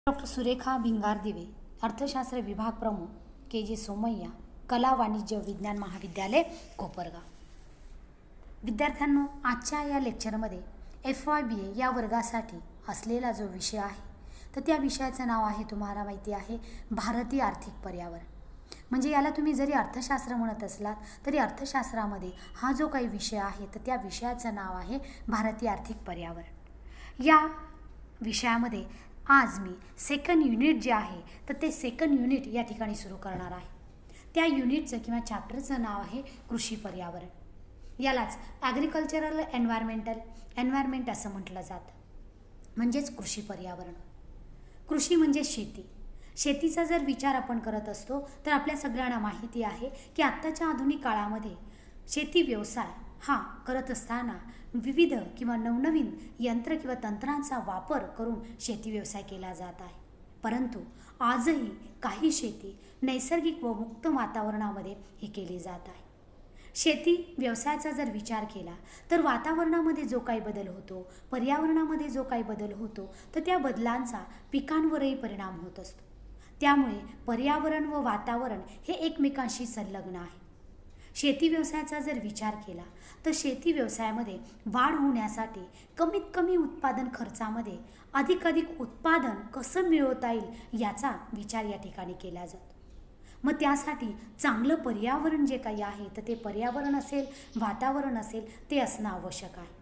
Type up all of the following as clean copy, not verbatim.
Doctor Surekha Bhingardive, अर्थशास्त्र विभाग प्रमुख, के.जे. सोमय्या, कला वाणिज्य विज्ञान महाविद्यालय, कोपरगाव. विद्यार्थ्यांनो, आजच्या या लेक्चरमध्ये FYBA या वर्गासाठी असलेला जो विषय आहे तर त्या विषयाचं नाव आहे, तुम्हाला माहिती आहे, भारतीय आर्थिक पर्यावरण. म्हणजे याला तुम्ही जरी अर्थशास्त्र म्हणत असलात तरी अर्थशास्त्रामध्ये हा जो काही विषय आहे तर त्या विषयाचं नाव आहे भारतीय आर्थिक पर्यावरण. या विषयामध्ये आज मी सेकंड युनिट जे आहे तर ते सेकंड युनिट या ठिकाणी सुरू करणार आहे. त्या युनिटचं किंवा चॅप्टरचं नाव आहे कृषी पर्यावरण. यालाच ॲग्रिकल्चरल एन्व्हायरमेंट असं म्हटलं जातं, म्हणजेच कृषी पर्यावरण. कृषी म्हणजे शेती. शेतीचा जर विचार आपण करत असतो तर आपल्या सगळ्यांना माहिती आहे की आत्ताच्या आधुनिक काळामध्ये शेती व्यवसाय हा करत असताना विविध किंवा नवनवीन यंत्र किंवा तंत्रांचा वापर करून शेती व्यवसाय केला जात आहे. परंतु आजही काही शेती नैसर्गिक व मुक्त वातावरणामध्ये ही केली जात आहे. शेती व्यवसायाचा जर विचार केला तर वातावरणामध्ये जो काही बदल होतो, पर्यावरणामध्ये जो काही बदल होतो तर त्या बदलांचा पिकांवरही परिणाम होत असतो. त्यामुळे पर्यावरण व वातावरण हे एकमेकांशी संलग्न आहे. शेती व्यवसायाचा जर विचार केला तर शेती व्यवसायामध्ये वाढ होण्यासाठी कमीत कमी उत्पादन खर्चामध्ये अधिकाधिक उत्पादन कसं मिळवता येईल याचा विचार या ठिकाणी केला जातो. मग त्यासाठी चांगलं पर्यावरण जे काही आहे तर ते पर्यावरण असेल, वातावरण असेल, ते असणं आवश्यक आहे.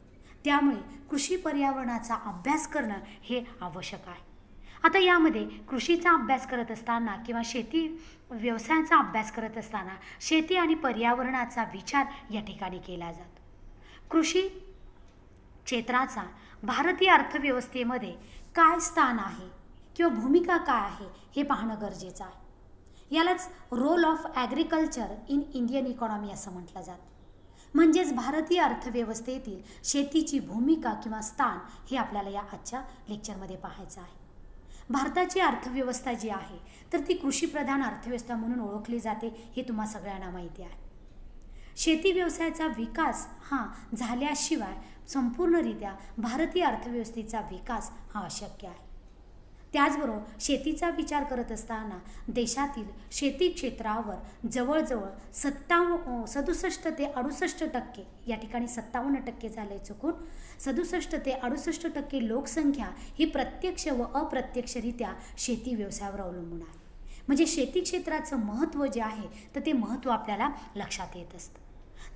त्यामुळे कृषी पर्यावरणाचा अभ्यास करणं हे आवश्यक आहे. आता यामध्ये कृषीचा अभ्यास करत असताना किंवा शेती व्यवसायाचा अभ्यास करत असताना शेती आणि पर्यावरणाचा विचार या ठिकाणी केला जातो. कृषी क्षेत्राचा भारतीय अर्थव्यवस्थेमध्ये काय स्थान आहे किंवा भूमिका काय आहे हे पाहणं गरजेचं आहे. यालाच role of agriculture in Indian economy असं म्हटलं जातं. म्हणजेच भारतीय अर्थव्यवस्थेतील शेतीची भूमिका किंवा स्थान हे आपल्याला या आजच्या लेक्चरमध्ये पाहायचं आहे. भारताची अर्थव्यवस्था जी आहे तर ती कृषीप्रधान अर्थव्यवस्था म्हणून ओळखली जाते, हे तुम्हा सगळ्यांना माहिती आहे. शेती व्यवसायाचा विकास हा झाल्याशिवाय संपूर्णरित्या भारतीय अर्थव्यवस्थेचा विकास हा अशक्य आहे. त्याचबरोबर शेतीचा विचार करत असताना देशातील शेती क्षेत्रावर जवळजवळ 67 ते 68% या ठिकाणी 57% झाले चुकून 67 ते 68% लोकसंख्या ही प्रत्यक्ष व अप्रत्यक्षरित्या शेती व्यवसायावर अवलंबून आहे. म्हणजे शेती क्षेत्राचं महत्त्व जे आहे तर ते महत्त्व आपल्याला लक्षात येत असतं.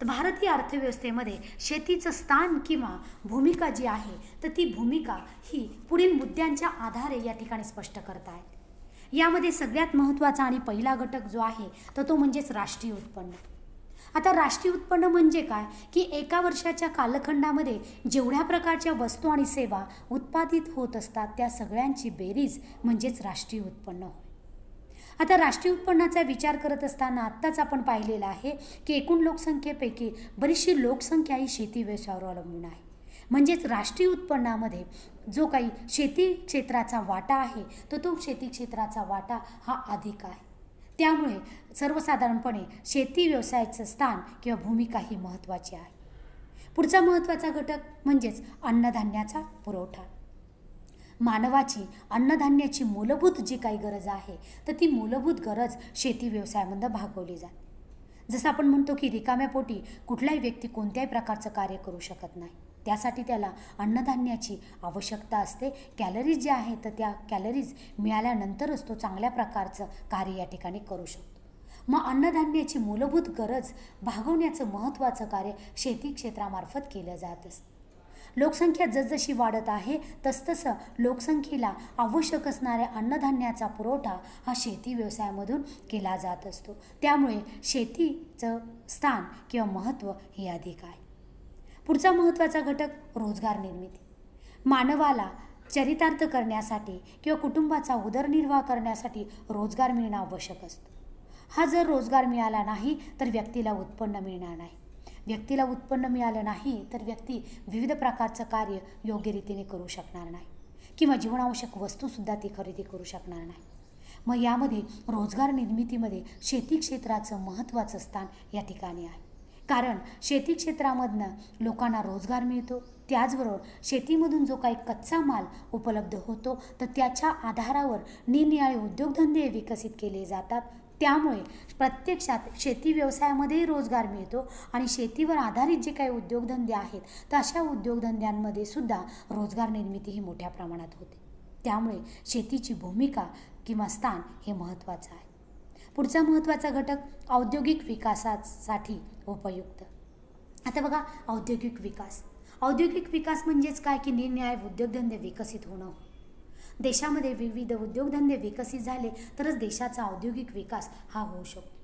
तर भारतीय अर्थव्यवस्थेमध्ये शेतीचं स्थान किंवा भूमिका जी आहे तर ती भूमिका ही पुढील मुद्द्यांच्या आधारे या ठिकाणी स्पष्ट करता आहेत. यामध्ये सगळ्यात महत्त्वाचा आणि पहिला घटक जो आहे तर तो म्हणजेच राष्ट्रीय उत्पन्न. आता राष्ट्रीय उत्पन्न म्हणजे काय की एका वर्षाच्या कालखंडामध्ये जेवढ्या प्रकारच्या वस्तू आणि सेवा उत्पादित होत असतात त्या सगळ्यांची बेरीज म्हणजेच राष्ट्रीय उत्पन्न होय. आता राष्ट्रीय उत्पन्नाचा विचार करत असताना आत्ताच आपण पाहिलेलं आहे की एकूण लोकसंख्येपैकी बरीचशी लोकसंख्या ही शेती व्यवसायावर अवलंबून आहे. म्हणजेच राष्ट्रीय उत्पन्नामध्ये जो काही शेती क्षेत्राचा वाटा आहे तर तो शेती क्षेत्राचा वाटा हा अधिक आहे. त्यामुळे सर्वसाधारणपणे शेती व्यवसायाचं स्थान किंवा भूमिका ही महत्त्वाची आहे. पुढचा महत्त्वाचा घटक म्हणजेच अन्नधान्याचा पुरवठा. मानवाची अन्नधान्याची मूलभूत जी काही गरज आहे तर ती मूलभूत गरज शेती व्यवसायामध्ये भागवली जाते. जसं आपण म्हणतो की रिकाम्या पोटी कुठलाही व्यक्ती कोणत्याही प्रकारचं कार्य करू शकत नाही. त्यासाठी त्याला अन्नधान्याची आवश्यकता असते. कॅलरीज जे आहेत तर त्या कॅलरीज मिळाल्यानंतरच तो चांगल्या प्रकारचं कार्य या ठिकाणी करू शकतो. मग अन्नधान्याची मूलभूत गरज भागवण्याचं महत्त्वाचं कार्य शेती क्षेत्रामार्फत केलं जात असतं. लोकसंख्या जसजशी वाढत आहे तसतसं लोकसंख्येला आवश्यक असणाऱ्या अन्नधान्याचा पुरवठा हा शेती व्यवसायामधून केला जात असतो. त्यामुळे शेतीचं स्थान किंवा महत्त्व हे अधिक आहे. पुढचा महत्त्वाचा घटक रोजगार निर्मिती. मानवाला चरितार्थ करण्यासाठी किंवा कुटुंबाचा उदरनिर्वाह करण्यासाठी रोजगार मिळणं आवश्यक असतं. हा जर रोजगार मिळाला नाही तर व्यक्तीला उत्पन्न मिळणार नाही. व्यक्तीला उत्पन्न मिळालं नाही तर व्यक्ती विविध प्रकारचं कार्य योग्य रीतीने करू शकणार नाही किंवा जीवनावश्यक वस्तूसुद्धा ती खरेदी करू शकणार नाही. मग यामध्ये रोजगार निर्मितीमध्ये शेती क्षेत्राचं महत्त्वाचं स्थान या ठिकाणी आहे. कारण शेती क्षेत्रामधनं लोकांना रोजगार मिळतो, त्याचबरोबर शेतीमधून जो काही कच्चा माल उपलब्ध होतो तर त्याच्या आधारावर निरनिराळे उद्योगधंदे विकसित केले जातात. त्यामुळे प्रत्यक्षात शेती व्यवसायामध्येही रोजगार मिळतो आणि शेतीवर आधारित जे काही उद्योगधंदे आहेत तर अशा उद्योगधंद्यांमध्ये सुद्धा रोजगार निर्मिती ही मोठ्या प्रमाणात होते. त्यामुळे शेतीची भूमिका किंवा स्थान हे महत्त्वाचं आहे. पुढचा महत्त्वाचा घटक औद्योगिक विकासासाठी उपयुक्त. आता बघा, औद्योगिक विकास म्हणजेच काय की निरनिराळे उद्योगधंदे विकसित होणं. देशामध्ये विविध उद्योगधंदे विकसित झाले तरच देशाचा औद्योगिक विकास हा होऊ शकतो.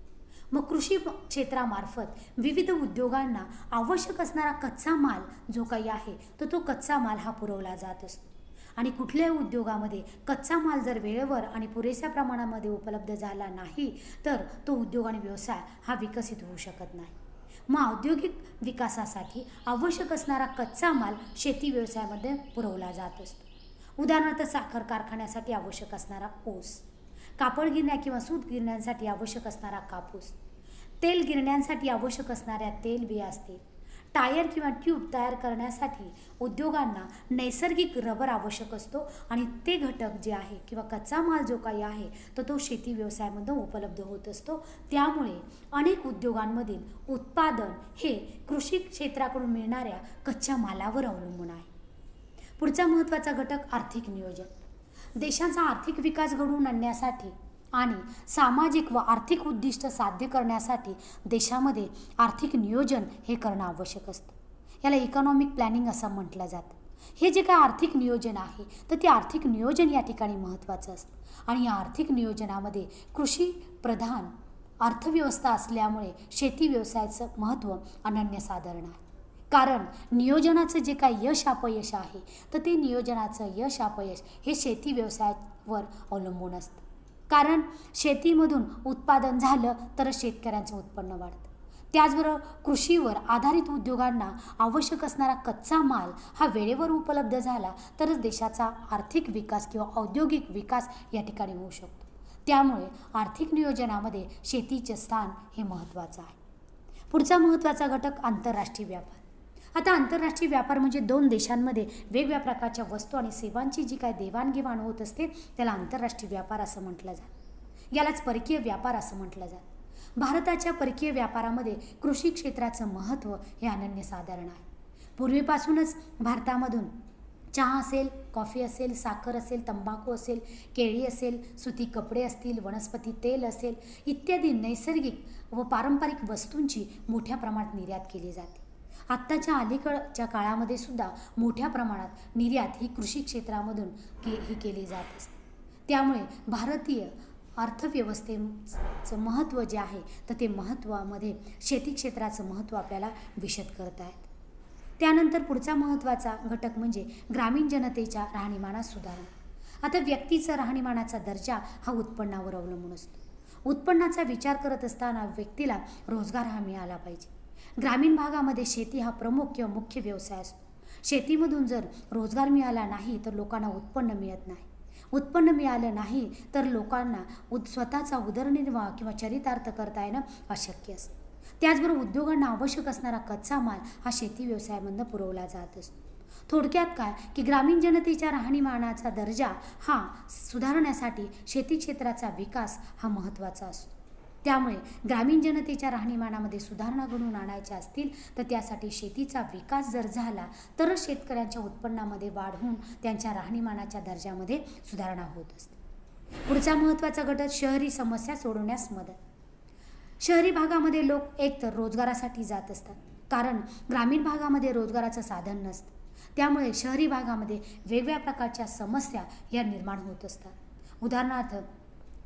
मग कृषी क्षेत्रामार्फत विविध उद्योगांना आवश्यक असणारा कच्चा माल जो काही आहे तर तो कच्चा माल हा पुरवला जात असतो. आणि कुठल्याही उद्योगामध्ये कच्चा माल जर वेळेवर आणि पुरेशा प्रमाणामध्ये उपलब्ध झाला नाही तर तो उद्योग आणि व्यवसाय हा विकसित होऊ शकत नाही. मग औद्योगिक विकासासाठी आवश्यक असणारा कच्चा माल शेती व्यवसायामध्ये पुरवला जात असतो. उदाहरणार्थ साखर कारखान्यासाठी आवश्यक असणारा ऊस, कापड गिरण्या किंवा सूत गिरण्यांसाठी आवश्यक असणारा कापूस, तेल गिरण्यांसाठी आवश्यक असणाऱ्या तेलबिया असतील, टायर किंवा ट्यूब तयार करण्यासाठी उद्योगांना नैसर्गिक रबर आवश्यक असतो आणि ते घटक जे आहे किंवा कच्चा माल जो काही आहे तर तो शेती व्यवसायामध्ये उपलब्ध होत असतो. त्यामुळे अनेक उद्योगांमधील उत्पादन हे कृषी क्षेत्राकडून मिळणाऱ्या कच्च्या मालावर अवलंबून आहे. पुढचा महत्त्वाचा घटक आर्थिक नियोजन. देशाचा आर्थिक विकास घडवून आणण्यासाठी आणि सामाजिक व आर्थिक उद्दिष्ट साध्य करण्यासाठी देशामध्ये आर्थिक नियोजन हे करणं आवश्यक असतं. याला इकॉनॉमिक प्लॅनिंग असं म्हटलं जातं. हे जे काय आर्थिक नियोजन आहे तर ते आर्थिक नियोजन या ठिकाणी महत्त्वाचं असतं आणि या आर्थिक नियोजनामध्ये कृषी प्रधान अर्थव्यवस्था असल्यामुळे शेती व्यवसायाचं महत्त्व अनन्यसाधारण आहे. कारण नियोजनाचं जे काही यश अपयश आहे तर ते नियोजनाचं यश अपयश हे शेती व्यवसायावर अवलंबून असतं. कारण शेतीमधून उत्पादन झालं तर शेतकऱ्यांचं उत्पन्न वाढतं. त्याचबरोबर कृषीवर आधारित उद्योगांना आवश्यक असणारा कच्चा माल हा वेळेवर उपलब्ध झाला तरच देशाचा आर्थिक विकास किंवा औद्योगिक विकास या ठिकाणी होऊ शकतो. त्यामुळे आर्थिक नियोजनामध्ये शेतीचे स्थान हे महत्त्वाचं आहे. पुढचा महत्त्वाचा घटक आंतरराष्ट्रीय व्यापार. आता आंतरराष्ट्रीय व्यापार म्हणजे दोन देशांमध्ये वेगवेगळ्या प्रकारच्या वस्तू आणि सेवांची जी काय देवाणघेवाण होत असते त्याला आंतरराष्ट्रीय व्यापार असं म्हटलं जातं. यालाच परकीय व्यापार असं म्हटलं जातं. भारताच्या परकीय व्यापारामध्ये कृषी क्षेत्राचं महत्त्व हे अनन्यसाधारण आहे. पूर्वीपासूनच भारतामधून चहा असेल, कॉफी असेल, साखर असेल, तंबाखू असेल, केळी असेल, सुती कपडे असतील, वनस्पती तेल असेल इत्यादी नैसर्गिक व पारंपरिक वस्तूंची मोठ्या प्रमाणात निर्यात केली जाते. आत्ताच्या अलीकडच्या काळामध्ये सुद्धा मोठ्या प्रमाणात निर्यात ही कृषी क्षेत्रामधून ही केली जात असते. त्यामुळे भारतीय अर्थव्यवस्थेचं महत्त्व जे आहे तर ते महत्त्वामध्ये शेती क्षेत्राचं महत्त्व आपल्याला विशद करत आहेत. त्यानंतर पुढचा महत्त्वाचा घटक म्हणजे ग्रामीण जनतेच्या राहणीमानात सुधारणा. आता व्यक्तीचा राहणीमानाचा दर्जा हा उत्पन्नावर अवलंबून असतो. उत्पन्नाचा विचार करत असताना व्यक्तीला रोजगार हा मिळाला पाहिजे. ग्रामीण भागामध्ये शेती हा प्रमुख किंवा मुख्य व्यवसाय असतो. शेतीमधून जर रोजगार मिळाला नाही तर लोकांना उत्पन्न मिळत नाही. उत्पन्न मिळालं नाही तर लोकांना स्वतःचा उदरनिर्वाह किंवा चरितार्थ करता येणं अशक्य असतं. त्याचबरोबर उद्योगांना आवश्यक असणारा कच्चा माल हा शेती व्यवसायामधून पुरवला जात असतो. थोडक्यात काय की ग्रामीण जनतेच्या राहणीमानाचा दर्जा हा सुधारण्यासाठी शेती क्षेत्राचा विकास हा महत्त्वाचा असतो. त्यामुळे ग्रामीण जनतेच्या राहणीमानामध्ये सुधारणा घडवून आणायच्या असतील तर त्यासाठी शेतीचा विकास जर झाला तरच शेतकऱ्यांच्या उत्पन्नामध्ये वाढ होऊन त्यांच्या राहणीमानाच्या दर्जामध्ये सुधारणा होत असते. पुढचा महत्त्वाचा घटक शहरी समस्या सोडवण्यास मदत. शहरी भागामध्ये लोक एकतर रोजगारासाठी जात असतात कारण ग्रामीण भागामध्ये रोजगाराचं साधन नसतं. त्यामुळे शहरी भागामध्ये वेगवेगळ्या प्रकारच्या समस्या या निर्माण होत असतात. उदाहरणार्थ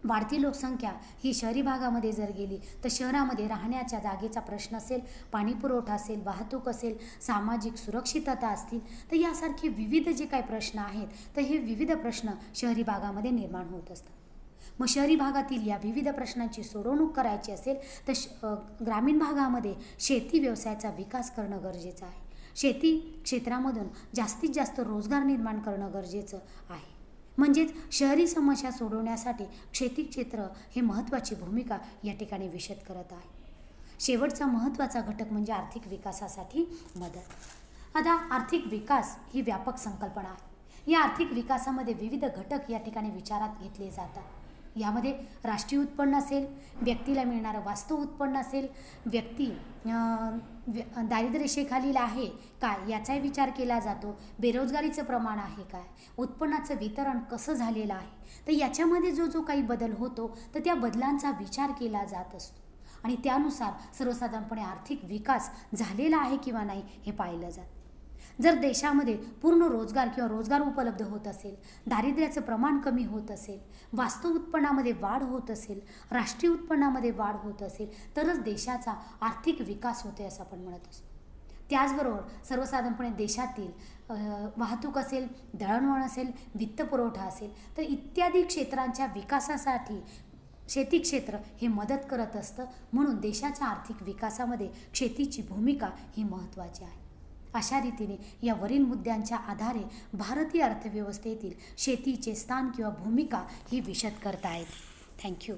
वाढती लोकसंख्या ही शहरी भागामध्ये जर गेली तर शहरामध्ये राहण्याच्या जागेचा प्रश्न असेल, पाणी पुरवठा असेल, वाहतूक असेल, सामाजिक सुरक्षितता असतील तर यासारखे विविध जे काही प्रश्न आहेत तर हे विविध प्रश्न शहरी भागामध्ये निर्माण होत असतात. मग शहरी भागातील या विविध प्रश्नांची सोडवणूक करायची असेल तर ग्रामीण भागामध्ये शेती व्यवसायाचा विकास करणं गरजेचं आहे. शेती क्षेत्रामधून जास्तीत जास्त रोजगार निर्माण करणं गरजेचं आहे. म्हणजेच शहरी समस्या सोडवण्यासाठी शेती क्षेत्र हे महत्त्वाची भूमिका या ठिकाणी विशद करत आहे. शेवटचा महत्त्वाचा घटक म्हणजे आर्थिक विकासासाठी मदत. आता आर्थिक विकास ही व्यापक संकल्पना आहे. या आर्थिक विकासामध्ये विविध घटक या ठिकाणी विचारात घेतले जातात. यामध्ये राष्ट्रीय उत्पन्न असेल, व्यक्तीला मिळणारं वास्तव उत्पन्न असेल, व्यक्ती दारिद्र्यरेषेखालील आहे काय याचाही विचार केला जातो, बेरोजगारीचं प्रमाण आहे काय, उत्पन्नाचं वितरण कसं झालेलं आहे. तर याच्यामध्ये जो काही बदल होतो तर त्या बदलांचा विचार केला जात असतो आणि त्यानुसार सर्वसाधारणपणे आर्थिक विकास झालेला आहे किंवा नाही हे पाहिलं जातं. जर देशामध्ये पूर्ण रोजगार किंवा रोजगार उपलब्ध होत असेल, दारिद्र्याचं प्रमाण कमी होत असेल, वास्तव उत्पन्नामध्ये वाढ होत असेल, राष्ट्रीय उत्पन्नामध्ये वाढ होत असेल तरच देशाचा आर्थिक विकास होते असं आपण म्हणत असतो. त्याचबरोबर सर्वसाधारणपणे देशातील वाहतूक असेल, दळणवळण असेल, वित्तपुरवठा असेल तर इत्यादी क्षेत्रांच्या विकासासाठी शेती क्षेत्र हे मदत करत असतं. म्हणून देशाच्या आर्थिक विकासामध्ये शेतीची भूमिका ही महत्त्वाची आहे. अशा रीतीने या वरील मुद्द्यांच्या आधारे भारतीय अर्थव्यवस्थेतील शेतीचे स्थान किंवा भूमिका ही विशद करता येते. थँक्यू.